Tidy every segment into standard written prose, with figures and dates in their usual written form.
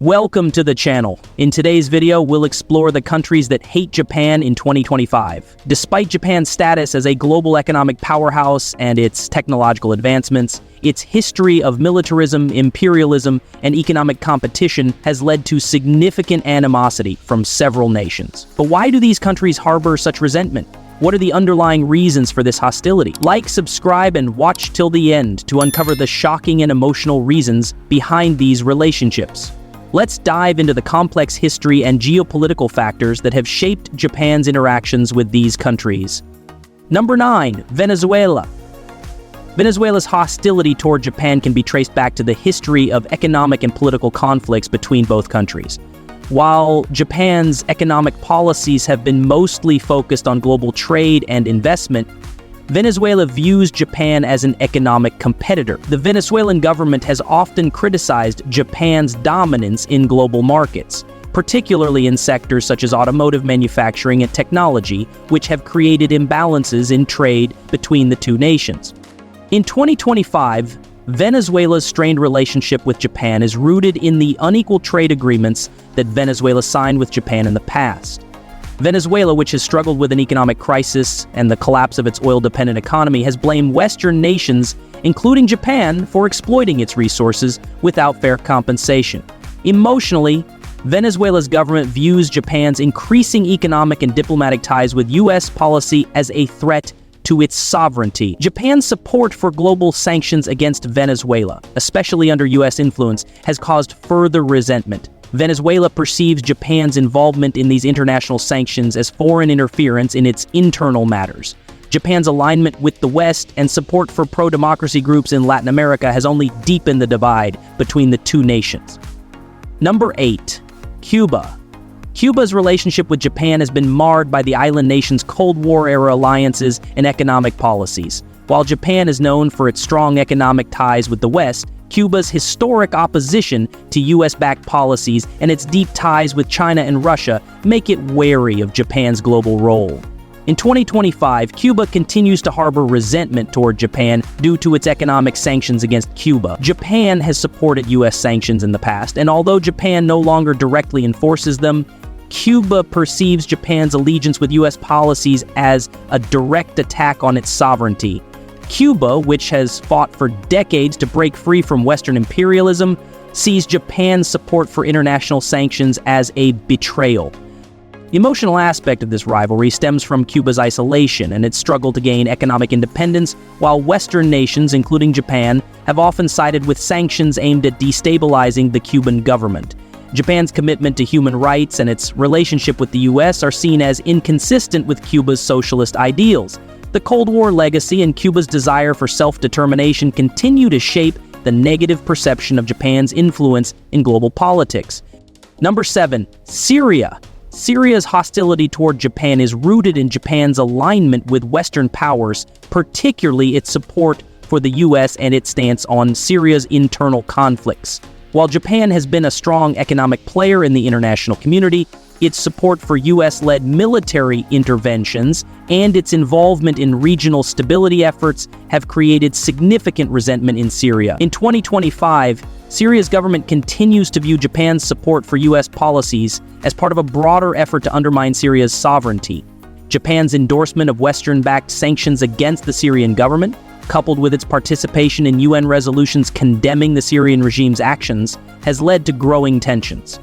Welcome to the channel. In today's video, we'll explore the countries that hate Japan in 2025. Despite Japan's status as a global economic powerhouse and its technological advancements, its history of militarism, imperialism, and economic competition has led to significant animosity from several nations. But why do these countries harbor such resentment? What are the underlying reasons for this hostility? Like, subscribe, and watch till the end to uncover the shocking and emotional reasons behind these relationships. Let's dive into the complex history and geopolitical factors that have shaped Japan's interactions with these countries. Number 9. Venezuela. Venezuela's hostility toward Japan can be traced back to the history of economic and political conflicts between both countries. While Japan's economic policies have been mostly focused on global trade and investment, Venezuela views Japan as an economic competitor. The Venezuelan government has often criticized Japan's dominance in global markets, particularly in sectors such as automotive manufacturing and technology, which have created imbalances in trade between the two nations. In 2025, Venezuela's strained relationship with Japan is rooted in the unequal trade agreements that Venezuela signed with Japan in the past. Venezuela, which has struggled with an economic crisis and the collapse of its oil-dependent economy, has blamed Western nations, including Japan, for exploiting its resources without fair compensation. Emotionally, Venezuela's government views Japan's increasing economic and diplomatic ties with U.S. policy as a threat to its sovereignty. Japan's support for global sanctions against Venezuela, especially under U.S. influence, has caused further resentment. Venezuela perceives Japan's involvement in these international sanctions as foreign interference in its internal matters. Japan's alignment with the West and support for pro-democracy groups in Latin America has only deepened the divide between the two nations. Number 8. Cuba. Cuba's relationship with Japan has been marred by the island nation's Cold War-era alliances and economic policies. While Japan is known for its strong economic ties with the West, Cuba's historic opposition to U.S.-backed policies and its deep ties with China and Russia make it wary of Japan's global role. In 2025, Cuba continues to harbor resentment toward Japan due to its economic sanctions against Cuba. Japan has supported U.S. sanctions in the past, and although Japan no longer directly enforces them, Cuba perceives Japan's allegiance with U.S. policies as a direct attack on its sovereignty. Cuba, which has fought for decades to break free from Western imperialism, sees Japan's support for international sanctions as a betrayal. The emotional aspect of this rivalry stems from Cuba's isolation and its struggle to gain economic independence, while Western nations, including Japan, have often sided with sanctions aimed at destabilizing the Cuban government. Japan's commitment to human rights and its relationship with the U.S. are seen as inconsistent with Cuba's socialist ideals. The Cold War legacy and Cuba's desire for self-determination continue to shape the negative perception of Japan's influence in global politics. Number 7. Syria. Syria's hostility toward Japan is rooted in Japan's alignment with Western powers, particularly its support for the U.S. and its stance on Syria's internal conflicts. While Japan has been a strong economic player in the international community, its support for U.S.-led military interventions and its involvement in regional stability efforts have created significant resentment in Syria. In 2025, Syria's government continues to view Japan's support for U.S. policies as part of a broader effort to undermine Syria's sovereignty. Japan's endorsement of Western-backed sanctions against the Syrian government, coupled with its participation in UN resolutions condemning the Syrian regime's actions, has led to growing tensions.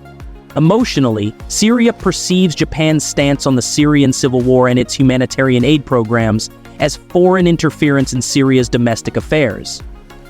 Emotionally, Syria perceives Japan's stance on the Syrian civil war and its humanitarian aid programs as foreign interference in Syria's domestic affairs.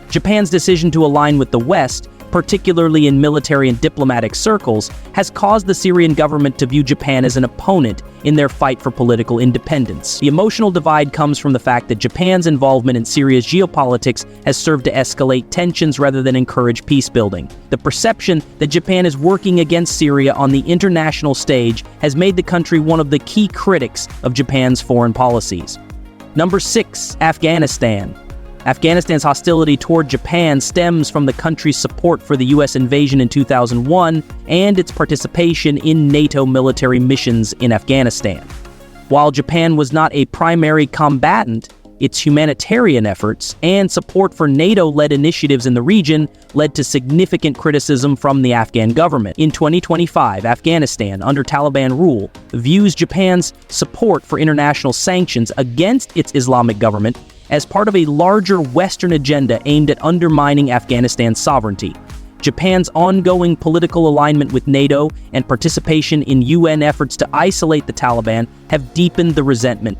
Japan's decision to align with the West, particularly in military and diplomatic circles, has caused the Syrian government to view Japan as an opponent in their fight for political independence. The emotional divide comes from the fact that Japan's involvement in Syria's geopolitics has served to escalate tensions rather than encourage peace building. The perception that Japan is working against Syria on the international stage has made the country one of the key critics of Japan's foreign policies. Number 6. Afghanistan. Afghanistan's hostility toward Japan stems from the country's support for the U.S. invasion in 2001 and its participation in NATO military missions in Afghanistan. While Japan was not a primary combatant, Its humanitarian efforts and support for NATO-led initiatives in the region led to significant criticism from the Afghan government. In 2025, Afghanistan, under Taliban rule, views Japan's support for international sanctions against its Islamic government as part of a larger Western agenda aimed at undermining Afghanistan's sovereignty. Japan's ongoing political alignment with NATO and participation in UN efforts to isolate the Taliban have deepened the resentment.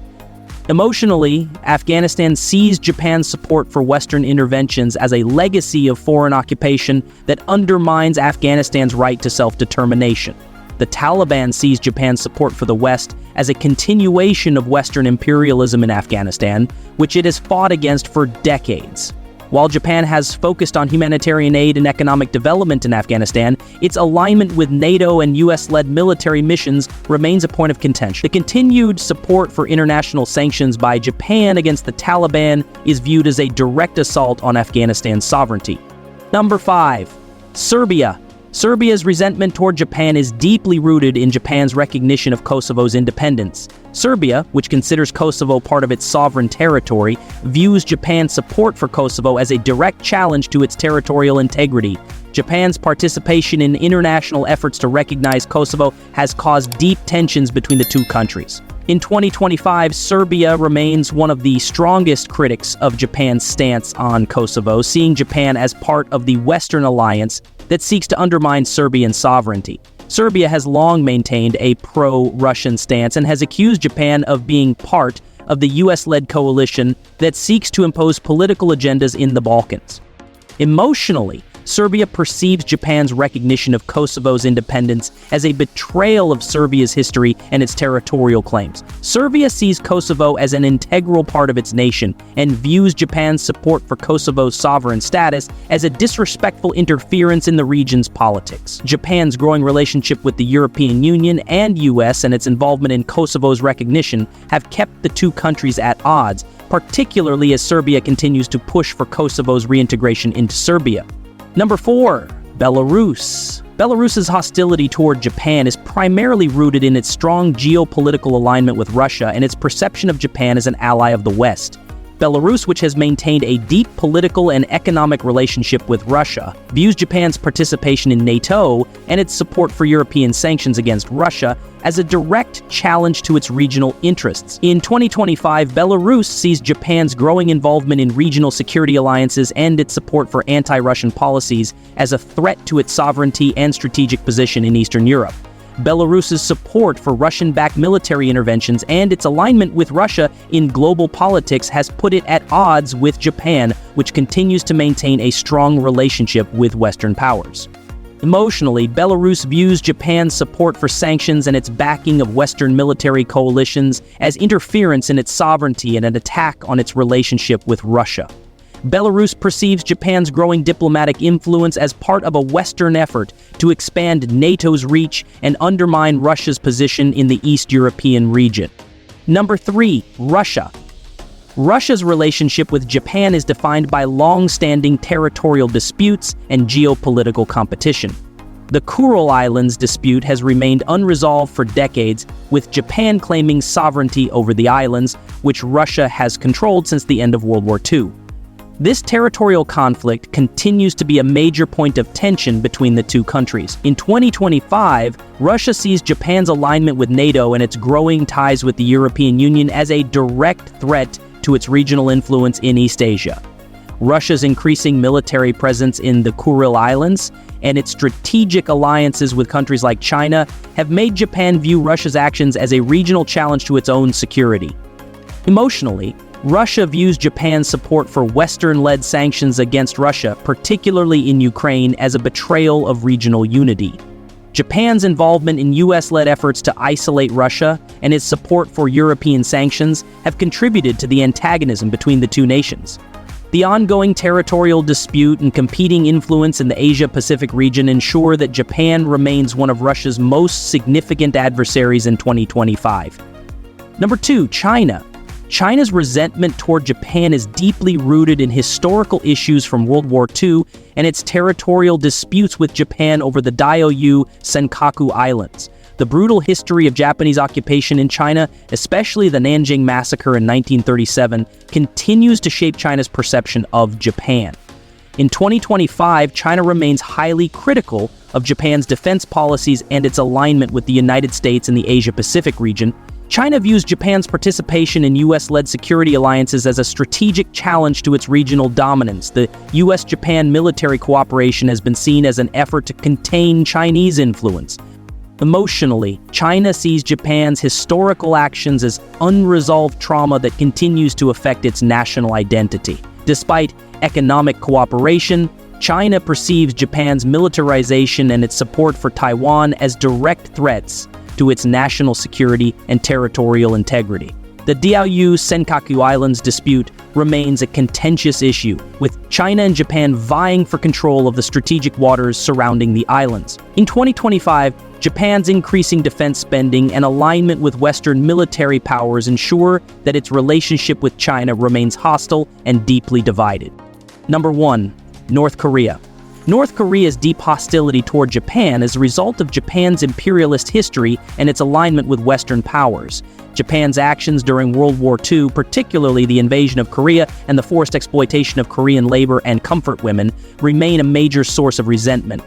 Emotionally, Afghanistan sees Japan's support for Western interventions as a legacy of foreign occupation that undermines Afghanistan's right to self-determination. The Taliban sees Japan's support for the West as a continuation of Western imperialism in Afghanistan, which it has fought against for decades. While Japan has focused on humanitarian aid and economic development in Afghanistan, its alignment with NATO and US-led military missions remains a point of contention. The continued support for international sanctions by Japan against the Taliban is viewed as a direct assault on Afghanistan's sovereignty. Number 5. Serbia. Serbia's resentment toward Japan is deeply rooted in Japan's recognition of Kosovo's independence. Serbia, which considers Kosovo part of its sovereign territory, views Japan's support for Kosovo as a direct challenge to its territorial integrity. Japan's participation in international efforts to recognize Kosovo has caused deep tensions between the two countries. In 2025, Serbia remains one of the strongest critics of Japan's stance on Kosovo, seeing Japan as part of the Western alliance that seeks to undermine Serbian sovereignty. Serbia has long maintained a pro-Russian stance and has accused Japan of being part of the US-led coalition that seeks to impose political agendas in the Balkans. Emotionally, Serbia perceives Japan's recognition of Kosovo's independence as a betrayal of Serbia's history and its territorial claims. Serbia sees Kosovo as an integral part of its nation and views Japan's support for Kosovo's sovereign status as a disrespectful interference in the region's politics. Japan's growing relationship with the European Union and US and its involvement in Kosovo's recognition have kept the two countries at odds, particularly as Serbia continues to push for Kosovo's reintegration into Serbia. Number 4. Belarus. Belarus's hostility toward Japan is primarily rooted in its strong geopolitical alignment with Russia and its perception of Japan as an ally of the West. Belarus, which has maintained a deep political and economic relationship with Russia, views Japan's participation in NATO and its support for European sanctions against Russia as a direct challenge to its regional interests. In 2025, Belarus sees Japan's growing involvement in regional security alliances and its support for anti-Russian policies as a threat to its sovereignty and strategic position in Eastern Europe. Belarus's support for Russian-backed military interventions and its alignment with Russia in global politics has put it at odds with Japan, which continues to maintain a strong relationship with Western powers. Emotionally, Belarus views Japan's support for sanctions and its backing of Western military coalitions as interference in its sovereignty and an attack on its relationship with Russia. Belarus perceives Japan's growing diplomatic influence as part of a Western effort to expand NATO's reach and undermine Russia's position in the East European region. Number 3. Russia. Russia's relationship with Japan is defined by long-standing territorial disputes and geopolitical competition. The Kuril Islands dispute has remained unresolved for decades, with Japan claiming sovereignty over the islands, which Russia has controlled since the end of World War II. This territorial conflict continues to be a major point of tension between the two countries. In 2025, Russia sees Japan's alignment with NATO and its growing ties with the European Union as a direct threat to its regional influence in East Asia. Russia's increasing military presence in the Kuril Islands and its strategic alliances with countries like China have made Japan view Russia's actions as a regional challenge to its own security. Emotionally, Russia views Japan's support for Western-led sanctions against Russia, particularly in Ukraine, as a betrayal of regional unity. Japan's involvement in US-led efforts to isolate Russia and its support for European sanctions have contributed to the antagonism between the two nations. The ongoing territorial dispute and competing influence in the Asia-Pacific region ensure that Japan remains one of Russia's most significant adversaries in 2025. Number 2. China. China's resentment toward Japan is deeply rooted in historical issues from World War II and its territorial disputes with Japan over the Diaoyu Senkaku Islands. The brutal history of Japanese occupation in China, especially the Nanjing Massacre in 1937, continues to shape China's perception of Japan. In 2025, China remains highly critical of Japan's defense policies and its alignment with the United States and the Asia-Pacific region. China views Japan's participation in U.S.-led security alliances as a strategic challenge to its regional dominance. The U.S.-Japan military cooperation has been seen as an effort to contain Chinese influence. Emotionally, China sees Japan's historical actions as unresolved trauma that continues to affect its national identity. Despite economic cooperation, China perceives Japan's militarization and its support for Taiwan as direct threats to its national security and territorial integrity. The Diaoyu-Senkaku Islands dispute remains a contentious issue, with China and Japan vying for control of the strategic waters surrounding the islands. In 2025, Japan's increasing defense spending and alignment with Western military powers ensure that its relationship with China remains hostile and deeply divided. Number 1. North Korea. North Korea's deep hostility toward Japan is a result of Japan's imperialist history and its alignment with Western powers. Japan's actions during World War II, particularly the invasion of Korea and the forced exploitation of Korean labor and comfort women, remain a major source of resentment.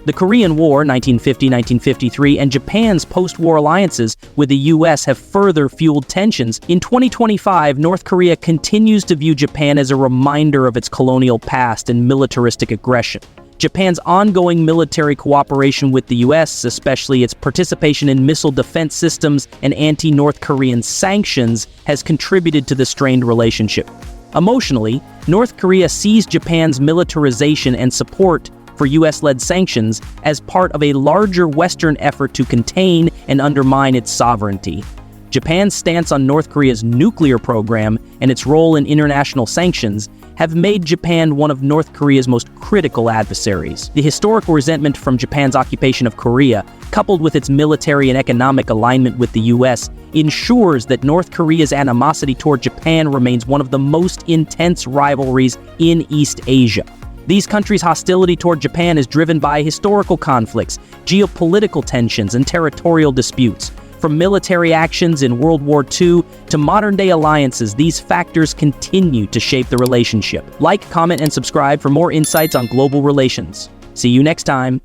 The Korean War, 1950-1953, and Japan's post-war alliances with the U.S. have further fueled tensions. In 2025, North Korea continues to view Japan as a reminder of its colonial past and militaristic aggression. Japan's ongoing military cooperation with the U.S., especially its participation in missile defense systems and anti-North Korean sanctions, has contributed to the strained relationship. Emotionally, North Korea sees Japan's militarization and support for U.S.-led sanctions as part of a larger Western effort to contain and undermine its sovereignty. Japan's stance on North Korea's nuclear program and its role in international sanctions have made Japan one of North Korea's most critical adversaries. The historical resentment from Japan's occupation of Korea, coupled with its military and economic alignment with the U.S., ensures that North Korea's animosity toward Japan remains one of the most intense rivalries in East Asia. These countries' hostility toward Japan is driven by historical conflicts, geopolitical tensions, and territorial disputes. From military actions in World War II to modern-day alliances, these factors continue to shape the relationship. Like, comment, and subscribe for more insights on global relations. See you next time.